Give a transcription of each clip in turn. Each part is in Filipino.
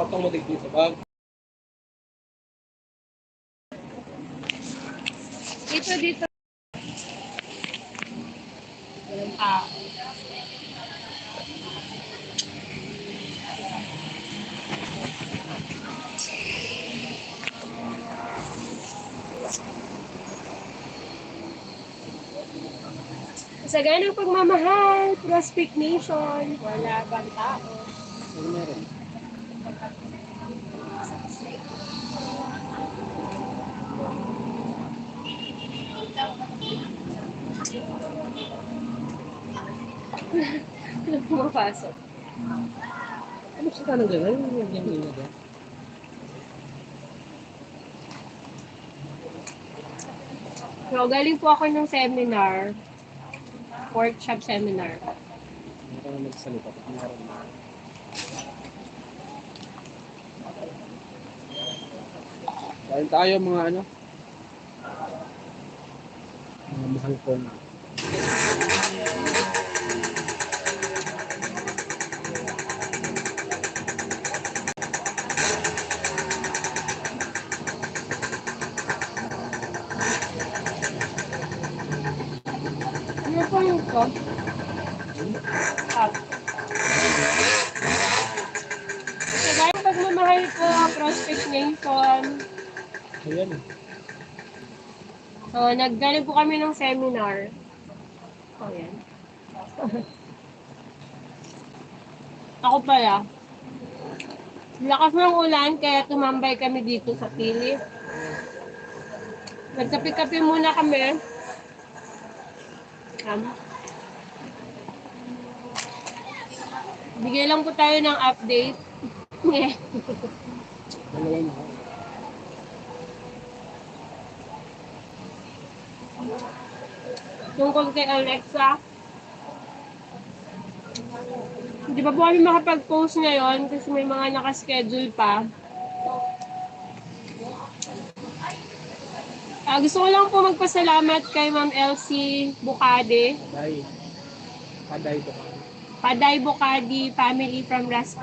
Patong mo dito sa bag. Dito. Walang tao. Sa ganang pagmamahal, Prospect Nation, wala bang tao? Ano meron? Ano pumapasok? Ano sa tanong gano'n? Ano yung nila dyan? So, galing po ako ng seminar, workshop seminar. Hindi ka na magsalita. Meron na. Kain tayo mga ano? Mga mahangkong. Ano po yung ito? Up. So, galing pagmamahal po, Prospect Nation. Ayan. So, naggaling po kami ng seminar. So, yan. Ako pala. Lakas ng ulan, kaya tumambay kami dito sa pilit. Nagkape-kape muna kami. Bigay lang po tayo ng update. Dalawa na. Tungkol kay Alexa. Hindi pa po kami makapag-post ngayon kasi may mga nakaschedule pa. Gusto ko lang po magpasalamat kay Ma'am Elsie Bucade. Paday po. Paday Bucade family from Las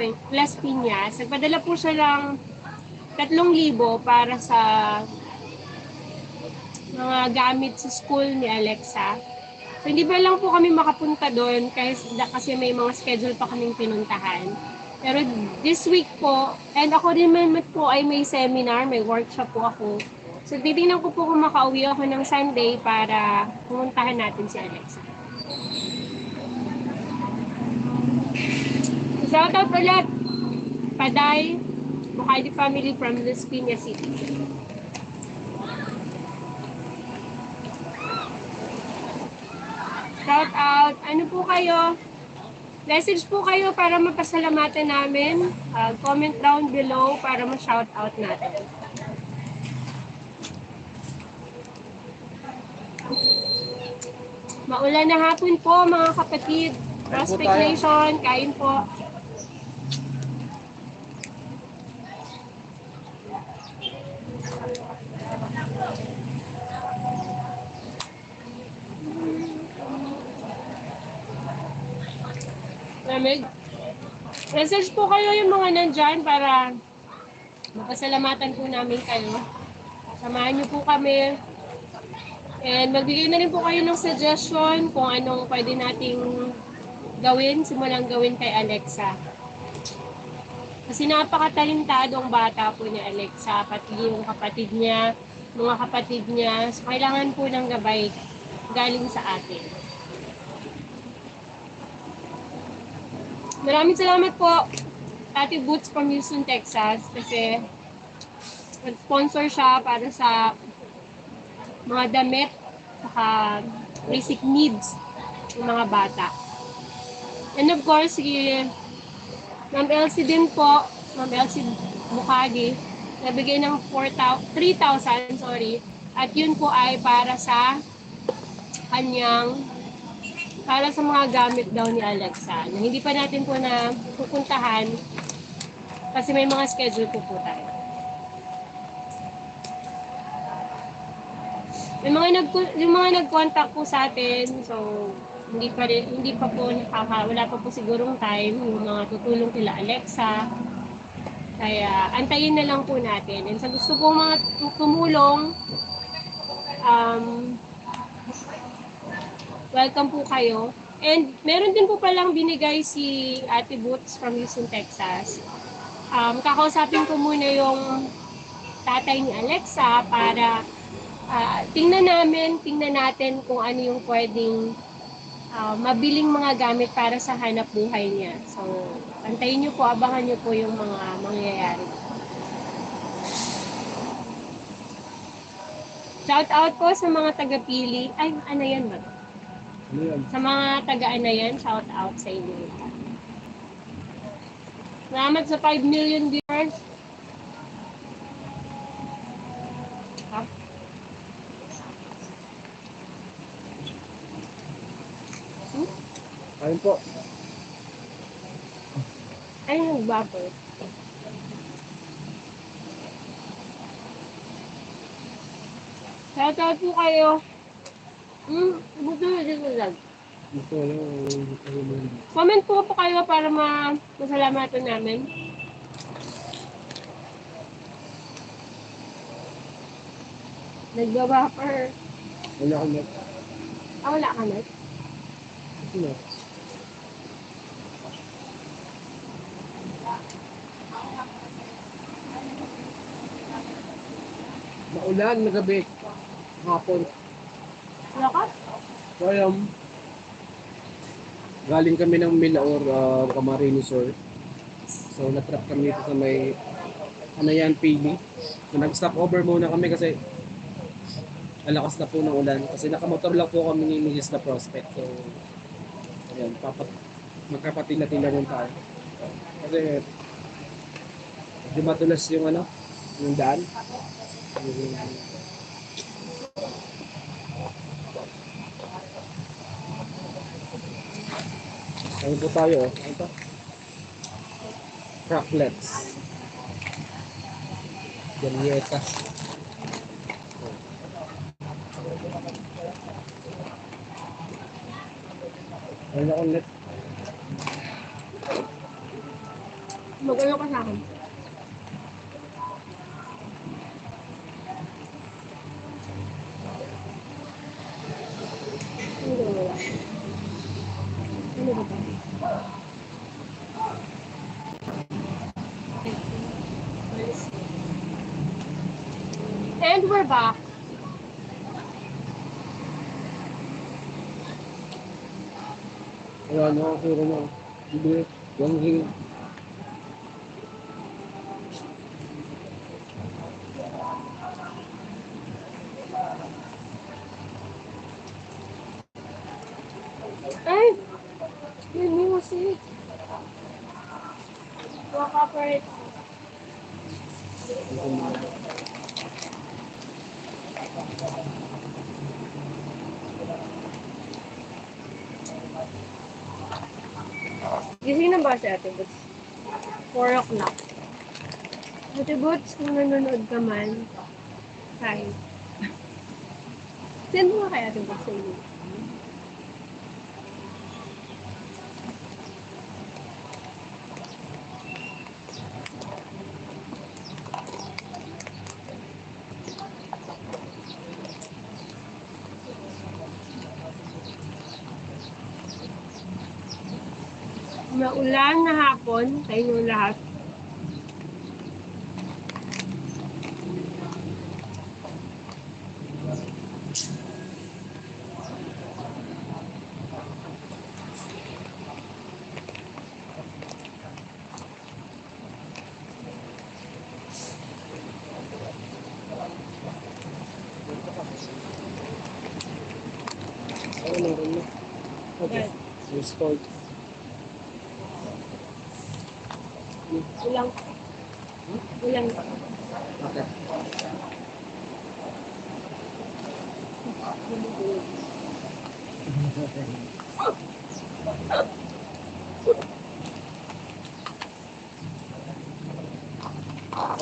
Piñas. Nagpadala po siya ng 3,000 para sa mga gamit sa school ni Alexa. So, hindi pa lang po kami makapunta doon kasi may mga schedule pa kaming pinuntahan. Pero this week po, and ako din man po ay may seminar, may workshop po ako. So, titingnan ko po kung makauwi ako ng Sunday para pumuntahan natin si Alexa. Shoutout ulit, Paday, Bucade family from Las Piñas City. Shout out. Ano po kayo? Message po kayo para mapasalamatan namin. Comment down below para ma-shout out natin. Maulan na hapon po mga kapatid. Prospect Nation, kain po. Lamig. Message po kayo yung mga nandyan para mapasalamatan po namin kayo. Samahan niyo po kami. And magbigay na rin po kayo ng suggestion kung anong pwede nating gawin, simulang gawin kay Alexa. Kasi napakatalentadong bata po ni Alexa, pati yung kapatid niya, mga kapatid niya. So, kailangan po ng gabay galing sa atin. Maraming salamat po, Ate Boots from Houston, Texas, kasi nag-sponsor siya para sa mga damit, saka basic needs ng mga bata. And of course, si Ma'am Elsie din po, Ma'am Elsie Bucade, nabigay ng 3,000, at yun po ay para sa para sa mga gamit daw ni Alexa. Na hindi pa natin po na pupuntahan kasi may mga schedule po tayo. Yung mga nag-contact po sa atin, so hindi pa po wala pa po sigurong time yung mga tutulong kila Alexa. Kaya antayin na lang po natin. And sa gusto pong mga tumulong, welcome po kayo. And meron din po palang binigay si Ate Boots from Houston, Texas. Kakausapin ko muna yung tatay ni Alexa para tingnan natin kung ano yung pwedeng mabiling mga gamit para sa hanap buhay niya. So, antayin niyo po, abangan niyo po yung mga mangyayari. Shout out po sa mga taga-Pili. Ay, ano yan ba? Ano yan? Sa mga taga-Anayan, shout out sa inyo. Salamat sa 5 million viewers. Ha? Ayun po. Ay, nag-vapor. Shout out po kayo. Buto na dito lang. Ito lang. Comment po kayo para masalamatan namin. Nag-vapor. Wala akong net. Wala ka na. Ano? Maulan na gabi. Hapon. Wala ka? Kaya, galing kami ng Milaor, Camarines Sur. So, natrap kami dito sa may Anayan, Pili. So, nag-stop over muna kami kasi malakas na po ng ulan. Kasi nakamotor lang po kami ni Mrs. na Prospect. So, ayan, magkapatila-tila rin tayo. Kasi, di matulas yung yung daan. Ano po tayo? Ano ito? Cracklets. Galieta. Ano ulit? Mag-ano ka sa akin? Ano ba ba? And we're back. Wala na ako kuro na. Hindi. Yung hing. Ay! May music. Walk up right. Gising na ba si Ate Boots? 4 o'clock. Ate Boots, kung nanonood ka man, hi. Send mo kay Ate Boots sa inyo. Maulan na hapon sa inyo lahat. Ano rin na? Okay. Restored. Ulang. Ulang. Okay.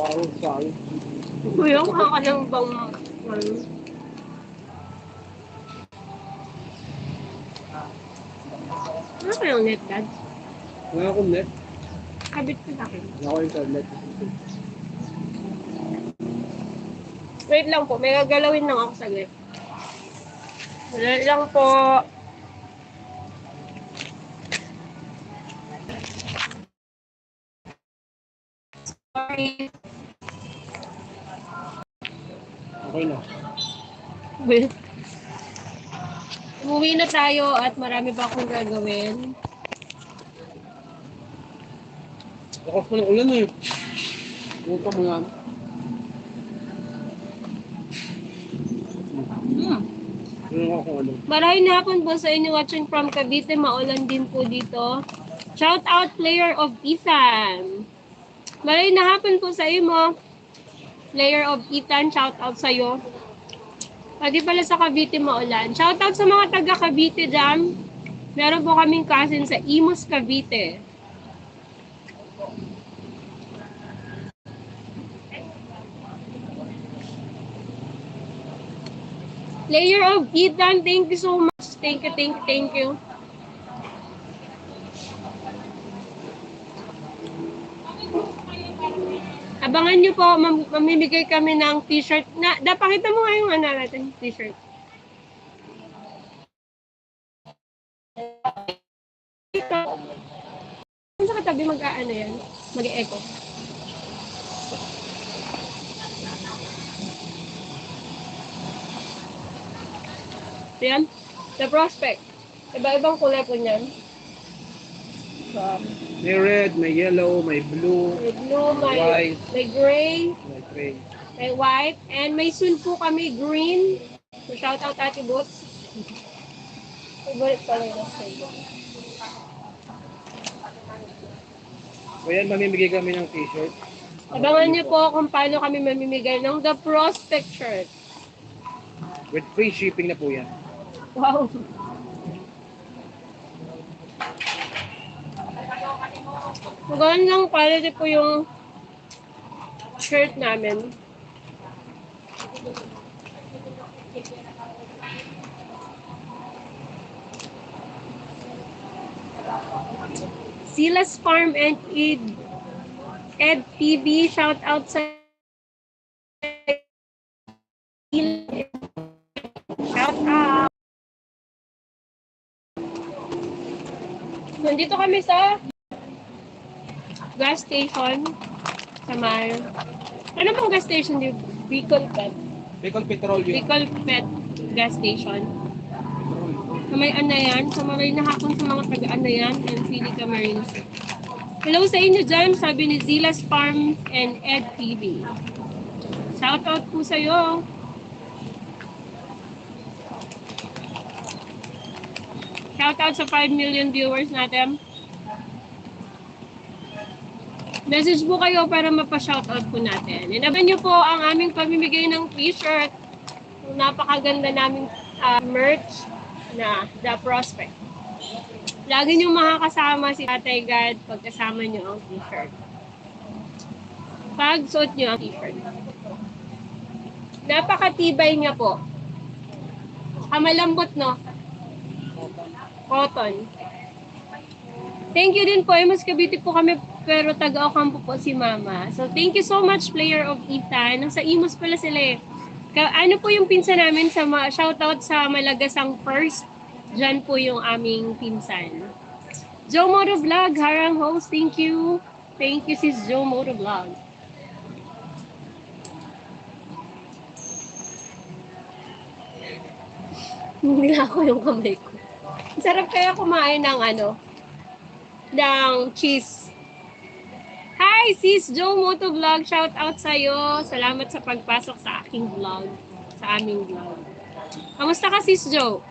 Parang saan? Kuya, makakalang bang ano kayang net, Dad? Wala akong net. Kabit ko sa akin. Ako yung tablet. Wait lang po, may gagalawin lang ako saglit. Wait lang po. Sorry. Okay na. Wait. Umuwi na tayo at marami pa akong gagawin. Lakas pa ng ulan eh. Huwag ka mga... Ano ako kung ano. Maraming hapon po sa inyo watching from Cavite. Maulan din po dito. Shout out player of Ethan. Maraming hapon po sa iyo. Player of Ethan, shout out sa iyo. Pwede pala sa Cavite maulan. Shout out sa mga taga Cavite dyan. Meron po kaming cousin sa Imus, Cavite. Player of Ethan, thank you so much. Thank you. Abangan nyo po, mamimigay kami ng t-shirt. Pakita mo nga yung ano natin, t-shirt. Ito. Sa katabi mag-aano yan? Mag-echo. Yan. The Prospect. Iba-ibang kulay po niyan. So, May red, may yellow, may blue, may blue, may white, may gray, may gray. may white, and may soon po kami green. So, shout out Ate Boots. Favorite color na sa iyo. So yan, mamimigay kami ng t-shirt. Abangan niyo po kung paano kami mamimigay ng The Prospect shirt. With free shipping na po yan. Wow. Magandang quality po yung shirt namin. Silas Farm and Ed TV, shout out sa shout out. Nandito kami sa gas station sa may... Ano pong gas station dito? Bicol Pet. Bicol Petroleum. Bicol Pet gas station. Sa may Anayan, sa maray na hapon sa mga taga-Anayan and Silica Marines. Hello sa inyo dyan, sabi ni Zilas Farm and Ed TV. Shout out po sa'yo. Shout out sa 5 million viewers natin. Message po kayo para mapa-shoutout po natin. Inaban nyo po ang aming pamimigay ng t-shirt. Napakaganda naming merch na The Prospect. Lagi nyo makakasama si Tatay God pagkasama nyo ang t-shirt. Pag suot nyo ang t-shirt. Napakatibay niya po. Malambot, no? Cotton. Thank you din po. Mas Cavite po kami pero taga-Ocampo po si Mama. So thank you so much, player of Ethan. Nasa Imus pala sila eh. Ano po yung pinsan namin sa shoutout sa Malagasang First. Diyan po yung aming pinsan. Joe Moto Vlog, harang host. Thank you. Thank you sis Joe Moto Vlog. Hindi ako yung kamay ko. Sarap kaya kumain ng ng cheese. Hi, sis Joe Moto Vlog. Shout out sa'yo. Salamat sa pagpasok sa aking vlog. Sa aming vlog. Kamusta ka, sis Joe?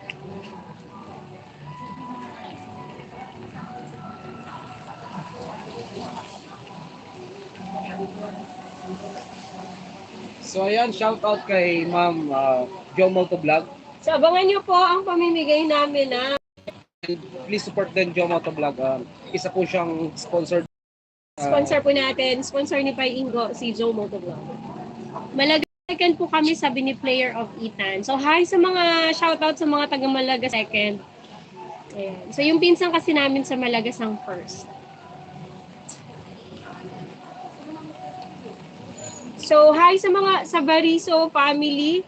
So ayan, shout out kay Ma'am Joe Moto Vlog. So abangan nyo po ang pamimigay namin na Please support din Joe Moto Vlog. Isa po siyang sponsored. sponsor po natin. Sponsor ni Pai Ingo, si Joe Moto Vlog. Malagakan po kami, sabi ni Player of Ethan. So hi sa mga shoutout sa mga taga Malaga second. Ayan. So yung pinsan kasi namin sa Malagasang first. So, hi sa mga sa Bariso family,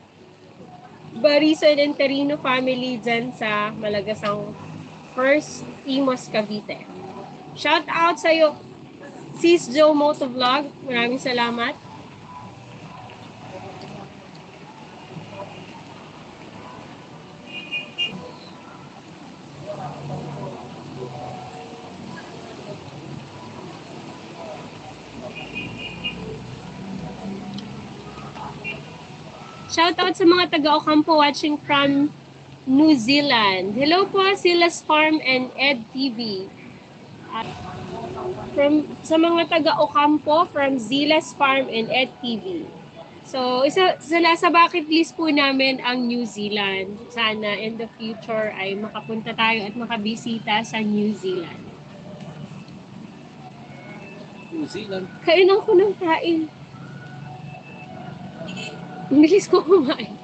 Bariso and Enterino family dyan sa Malagasang First Imos, Cavite. Shout out sa iyo, Sis Joe Motovlog. Maraming salamat. Shout out sa mga taga Ocampo watching from New Zealand. Hello po, Silas Farm and Ed TV. Sa mga taga Ocampo from Silas Farm and Ed TV. So, sa bucket list po namin ang New Zealand. Sana in the future ay makapunta tayo at makabisita sa New Zealand. New Zealand. Kain ako ng kain. Bilis ko kumain.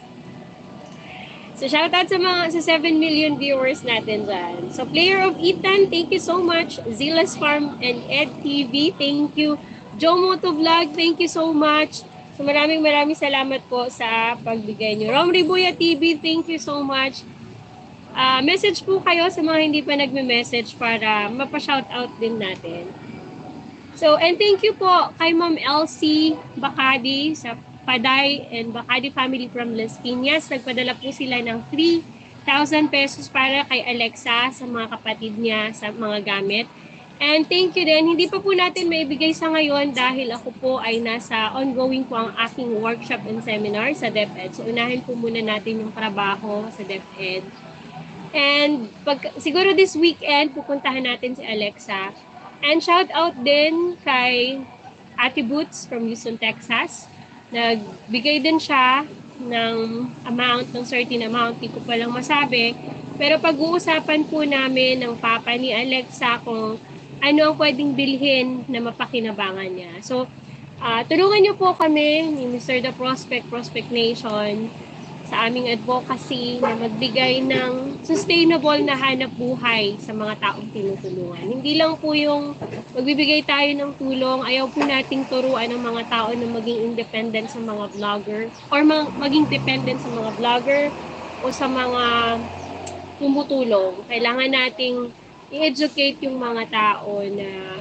So, shoutout sa 7 million viewers natin dyan. So, Player of Ethan, thank you so much. Zilas Farm and Ed TV, thank you. Joe Motovlog, thank you so much. So, maraming salamat po sa pagbigay nyo. Rom Ribuya TV, thank you so much. Message po kayo sa mga hindi pa nagme-message para mapa-shoutout din natin. So, and thank you po kay Ma'am Elsie Bacadi sa Paday and Bacadi family from Las Piñas. Nagpadala po sila ng 3,000 pesos para kay Alexa sa mga kapatid niya sa mga gamit. And thank you din. Hindi pa po natin maibigay sa ngayon dahil ako po ay nasa ongoing po ang aking workshop and seminar sa DepEd. So unahin po muna natin yung trabaho sa DepEd. And siguro this weekend, pupuntahan natin si Alexa. And shout out din kay Ate Boots from Houston, Texas. Nagbigay din siya ng amount, ng certain amount, hindi ko palang masabi. Pero pag-uusapan po namin ng papa ni Alexa kung ano ang pwedeng bilhin na mapakinabangan niya. So, tulungan niyo po kami ni Mr. The Prospect Nation sa aming advocacy na magbigay ng sustainable na hanap buhay sa mga taong tinutulungan. Hindi lang po yung magbibigay tayo ng tulong, ayaw po nating turuan ng mga tao na maging independent sa mga vlogger or maging dependent sa mga vlogger o sa mga tumutulong. Kailangan nating i-educate yung mga tao na,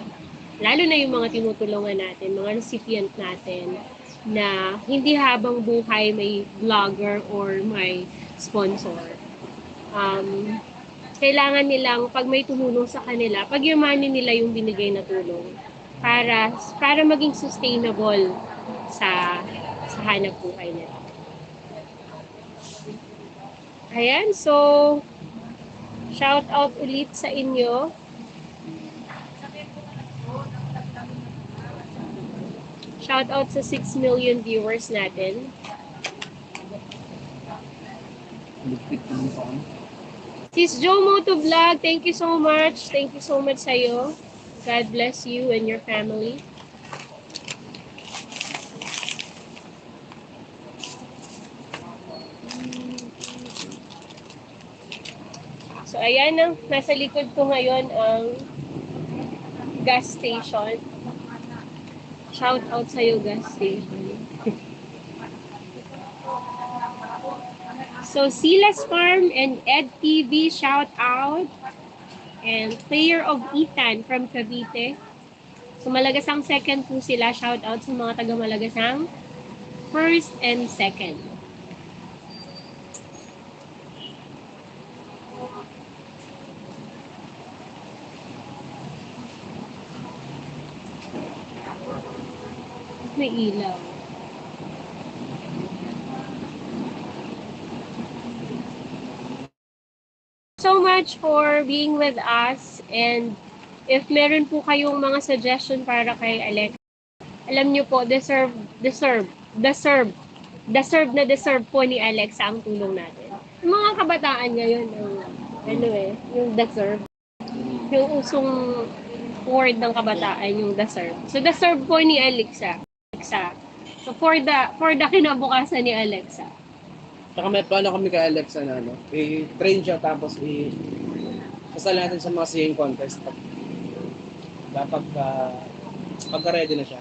lalo na yung mga tinutulungan natin, mga recipient natin, na hindi habang buhay may vlogger or may sponsor. Kailangan nilang pag may tumulong sa kanila, pagyamanin nila yung binigay na tulong para maging sustainable sa hanap buhay nila. Ayan, so shout out ulit sa inyo. Shout out sa 6 million viewers natin. Sis Joe Motovlog, thank you so much. Thank you so much sa'yo. God bless you and your family. So ayan na, nasa likod ko ngayon ang gas station. Shout out sa iyo, gas station. So, Silas Farm and Ed TV, shout out. And Player of Ethan from Cavite. So, Malagasang second po sila. Shout out sa mga taga Malagasang first and second. May ilaw. So much for being with us, and if meron po kayong mga suggestion para kay Alex, alam niyo po, deserve po ni Alexa ang tulong natin. Yung mga kabataan ngayon, yung deserve. Yung usong word ng kabataan, yung deserve. So deserve po ni Alexa. So for the kinabukasan ni Alexa. Saka may plano kami kay Alexa na i-train siya tapos kasal natin sa mga singing contest. Pagka ready na siya.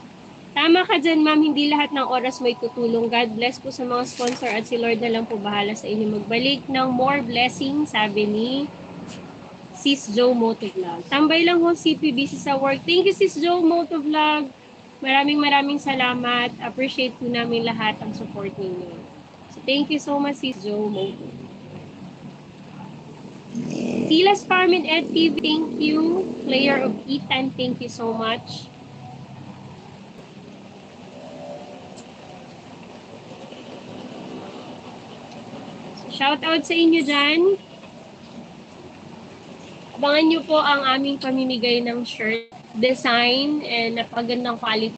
Tama ka dyan, ma'am. Hindi lahat ng oras may tutulong. God bless po sa mga sponsor at si Lord na lang po bahala sa inyo magbalik ng more blessing, sabi ni Sis Joe Motovlog. Tambay lang ho, CP, busy sa work. Thank you, Sis Joe Motovlog. Maraming salamat. Appreciate po namin lahat ang support ninyo. So, thank you so much, Sis Joe Motovlog. Tilas Farm and Ed TV, thank you. Player of Ethan, thank you so much. Shout out sa inyo dyan. Abangan nyo po ang aming pamimigay ng shirt, design, and napagandang quality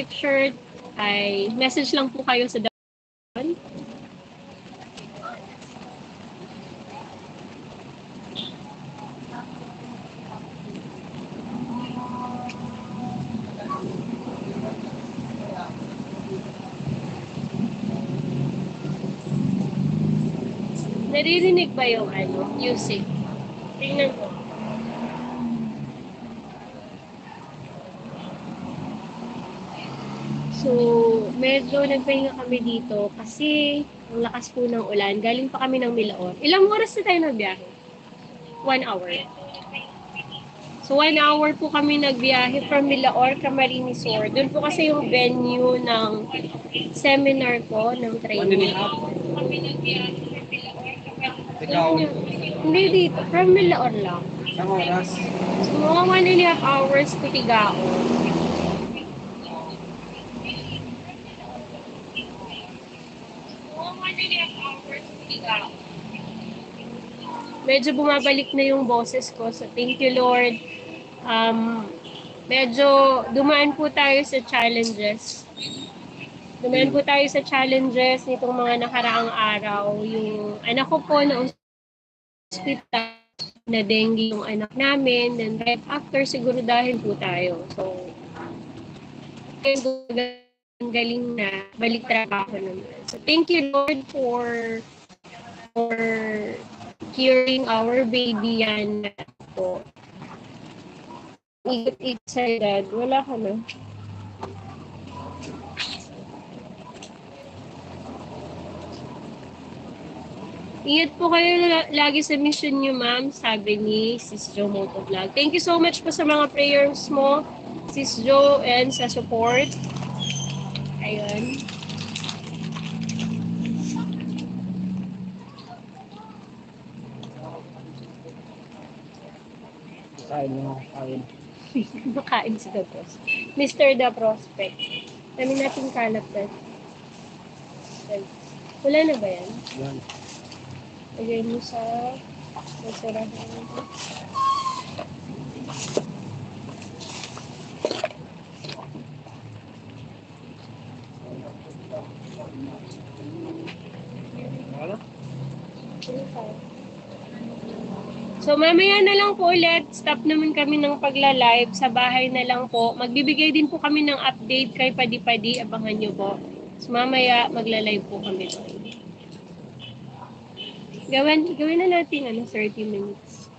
shirt. Ay message lang po kayo sa down. Naririnig ba yung music? Tingnan ko. So, medyo nagpahinga kami dito kasi ang lakas po ng ulan. Galing pa kami ng Milaor. Ilang oras na tayo nagbiyahe? 1 hour. So, 1 hour po kami nagbiyahe from Milaor, Camarines Sur. Doon po kasi yung venue ng seminar ko, ng training. 1 and a half. Kami nagbiyahe from Milaor, Ikaw, Hindi dito, from Milaor lang. isang oras. So, mga 1.5 hours ko Tigao. Medyo bumabalik na yung boses ko. So, thank you, Lord. Medyo dumaan po tayo sa challenges. Dumaan po tayo sa challenges nitong mga nakaraang araw. Yung anak ko po na hospital, na dengue yung anak namin. Then right after, siguro dahil po tayo. So, galing na, balik trabaho naman. So, thank you, Lord, for curing our baby yan po. Ikot-ikot sa edad. Wala ka na. Ingat po kayo lagi sa mission nyo, ma'am, sabi ni Sis Jo Motovlog. Thank you so much po sa mga prayers mo, Sis Jo, and sa support. Ayun. Kain na, kain. Makain si The Prospect. Mr. The Prospect. Dami natin kalap na. Wala na ba yan? Yan. Lagay mo sa masarahan. Wala? So, mamaya na lang po ulit. Stop naman kami ng pagla-live. Sa bahay na lang po. Magbibigay din po kami ng update kay Padi-Padi. Abangan nyo po. So, mamaya magla-live po kami doon. Gawin na natin 30 minutes.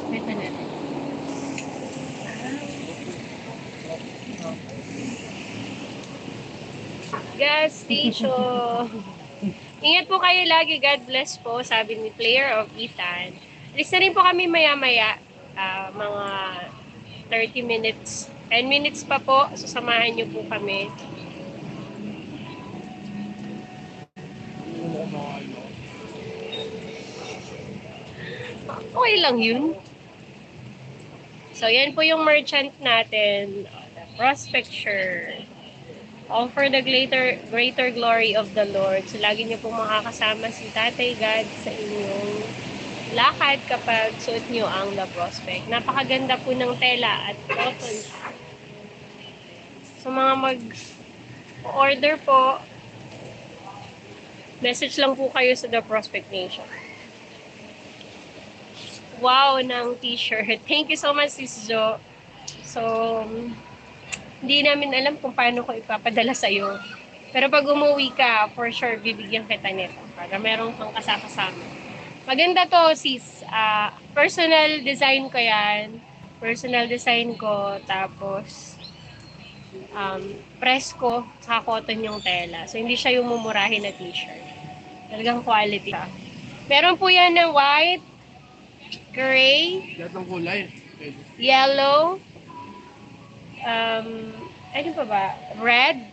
Ito na. Gas station. Ingat po kayo lagi. God bless po, sabi ni Player of Ethan. Alis na rin po kami maya-maya. Mga 30 minutes. 10 minutes pa po. Susamahan niyo po kami. Okay lang yun. So, yan po yung merchant natin. The Prospecture. All for the greater glory of the Lord. So, lagi niyo pong makakasama si Tatay God sa inyong lakad kapag suot niyo ang The Prospect. Napakaganda po ng tela at cotton. So, mga mag-order po, message lang po kayo sa The Prospect Nation. Wow, ng t-shirt. Thank you so much, Sis Jo. So, Hindi namin alam kung paano ko ipapadala sa'yo. Pero pag umuwi ka, for sure, bibigyan kita nito para meron kang kasama. Maganda to, sis. Personal design ko yan. Personal design ko. Tapos, press ko, sa cotton yung tela. So, hindi siya yung mumurahin na t-shirt. Talagang quality siya. Meron po yan ng white, gray, Lahat ng kulay. yellow, ano pa ba? Red.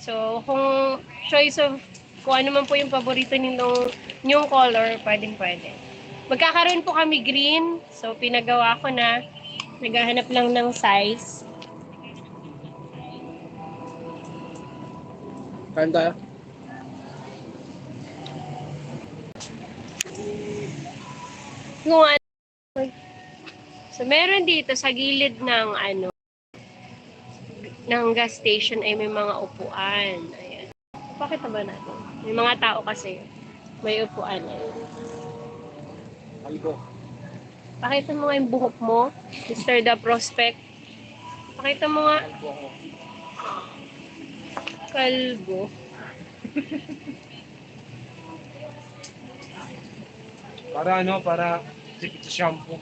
So, kung choice of kung ano man po yung paborito yung color, pwede. Magkakaroon po kami green. So, pinagawa ko na. Naghahanap lang ng size. Kain tayo. Kung ano. So, meron dito sa gilid ng gas station ay may mga upuan. Ayan. Bakit ba natin? May mga tao kasi. May upuan. Ayan. Algo. Pakita mo nga yung buhok mo, Mr. The Prospect. Pakita mo nga. Algo ako. Kalbo. Para tipid sa shampoo.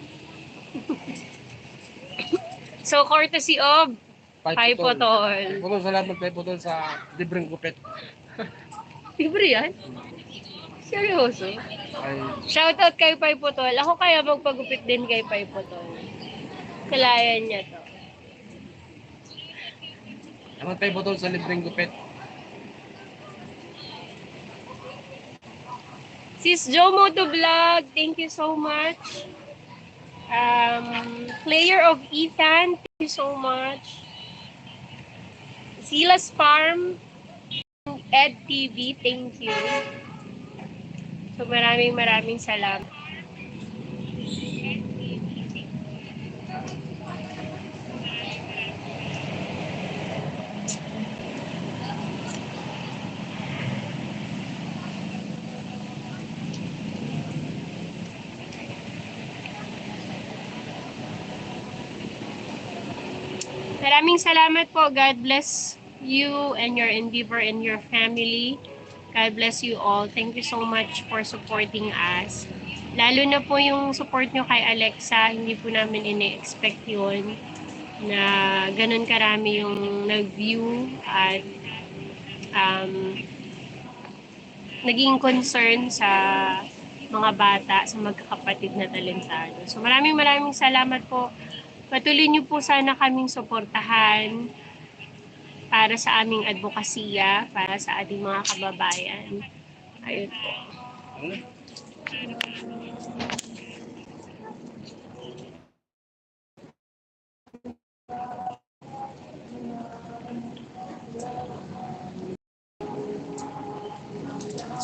So, courtesy of Pipotol. Pipotol sa lahat ng Pipotol sa libreng gupit. Libre yan? Seryoso? Ay, Shoutout kay Pipotol. Ako kaya magpagupit din kay Pipotol. Kalayan niya to. ang Pipotol sa libreng gupit. Sis Jo Motovlog, thank you so much. Player of Ethan, thank you so much. Silas Farm, Ed TV, thank you. So maraming salamat. Maraming salamat po. God bless you and your endeavor and your family. God bless you all. Thank you so much for supporting us. Lalo na po yung support nyo kay Alexa. Hindi po namin ini-expect yun na ganun karami yung nag-view at naging concern sa mga bata, sa magkakapatid na talentado. So maraming salamat po. Patuloy niyo po sana kaming suportahan para sa aming advokasya, para sa ating mga kababayan. Ayun po.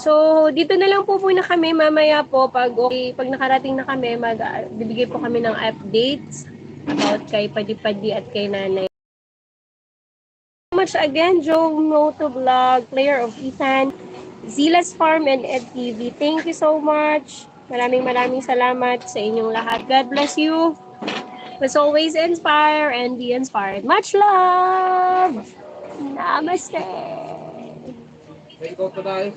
So, dito na lang po muna kami. Mamaya po, pag nakarating na kami, bibigay po kami ng updates about kay Padi-Padi at kay Nanay. So much again, Joe Motovlog, player of Ethan, Zilas Farm, and Ed TV. Thank you so much. Maraming salamat sa inyong lahat. God bless you. Let's always inspire and be inspired. Much love! Namaste! May ikaw pa tayo.